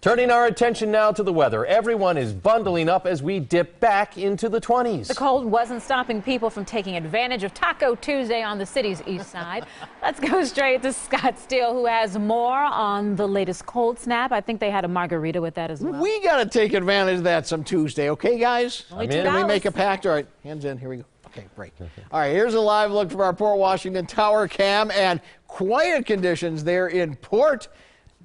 Turning our attention now to the weather. Everyone is bundling up as we dip back into the 20s. The cold wasn't stopping people from taking advantage of Taco Tuesday on the city's east side. Let's go straight to Scott Steele, who has more on the latest cold snap. I think they had a margarita with that as well. We got to take advantage of that some Tuesday, okay, guys? Only Can we make a pact? All right, hands in. Here we go. Okay, break. All right, here's a live look from our Port Washington tower cam, and quiet conditions there in Port,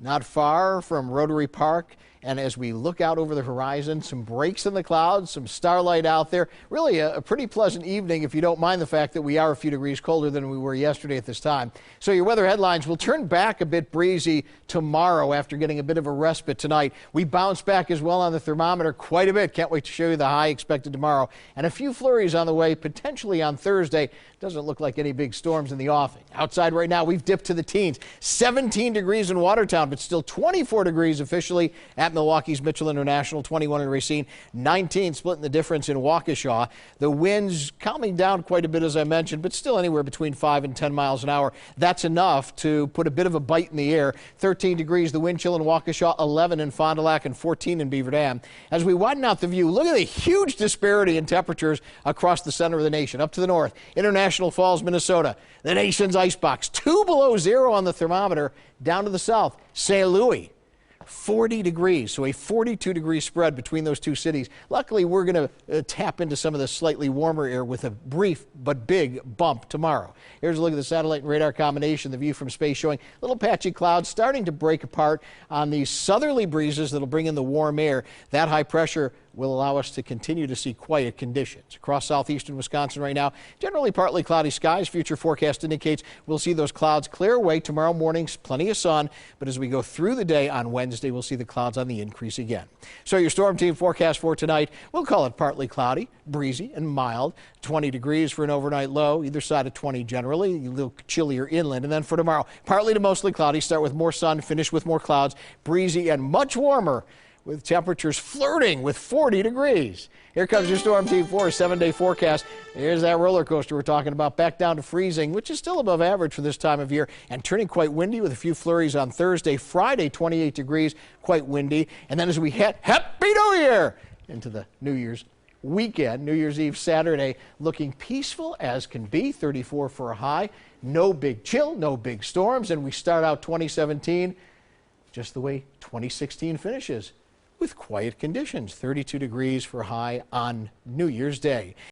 not far from Rotary Park. And as we look out over the horizon, some breaks in the clouds, some starlight out there. Really a pretty pleasant evening if you don't mind the fact that we are a few degrees colder than we were yesterday at this time. So your weather headlines will turn back a bit breezy tomorrow after getting a bit of a respite tonight. We bounce back as well on the thermometer quite a bit. Can't wait to show you the high expected tomorrow. And a few flurries on the way, potentially on Thursday. Doesn't look like any big storms in the offing. Outside right now, we've dipped to the teens. 17 degrees in Watertown, but still 24 degrees officially at Milwaukee's Mitchell International, 21 in Racine, 19 splitting the difference in Waukesha. The winds calming down quite a bit, as I mentioned, but still anywhere between 5 and 10 miles an hour. That's enough to put a bit of a bite in the air. 13 degrees the wind chill in Waukesha, 11 in Fond du Lac, and 14 in Beaver Dam. As we widen out the view, look at the huge disparity in temperatures across the center of the nation. Up to the north, International Falls, Minnesota, the nation's icebox, 2 below zero on the thermometer. Down to the south, St. Louis, 40 degrees, so a 42-degree spread between those two cities. Luckily, we're going to tap into some of the slightly warmer air with a brief but big bump tomorrow. Here's a look at the satellite and radar combination, the view from space showing little patchy clouds starting to break apart on these southerly breezes that'll bring in the warm air. That high pressure will allow us to continue to see quiet conditions. Across southeastern Wisconsin right now, generally partly cloudy skies. Future forecast indicates we'll see those clouds clear away tomorrow morning. Plenty of sun, but as we go through the day on Wednesday, we'll see the clouds on the increase again. So your storm team forecast for tonight, we'll call it partly cloudy, breezy, and mild. 20 degrees for an overnight low, either side of 20 generally, a little chillier inland. And then for tomorrow, partly to mostly cloudy, start with more sun, finish with more clouds, breezy and much warmer, with temperatures flirting with 40 degrees. Here comes your Storm Team 4 7-day forecast. Here's that roller coaster we're talking about, back down to freezing, which is still above average for this time of year, and turning quite windy with a few flurries on Thursday. Friday, 28 degrees, quite windy. And then as we head Happy New Year into the New Year's weekend, New Year's Eve Saturday, looking peaceful as can be, 34 for a high. No big chill, no big storms, and we start out 2017 just the way 2016 finishes, with quiet conditions, 32 degrees for high on New Year's Day.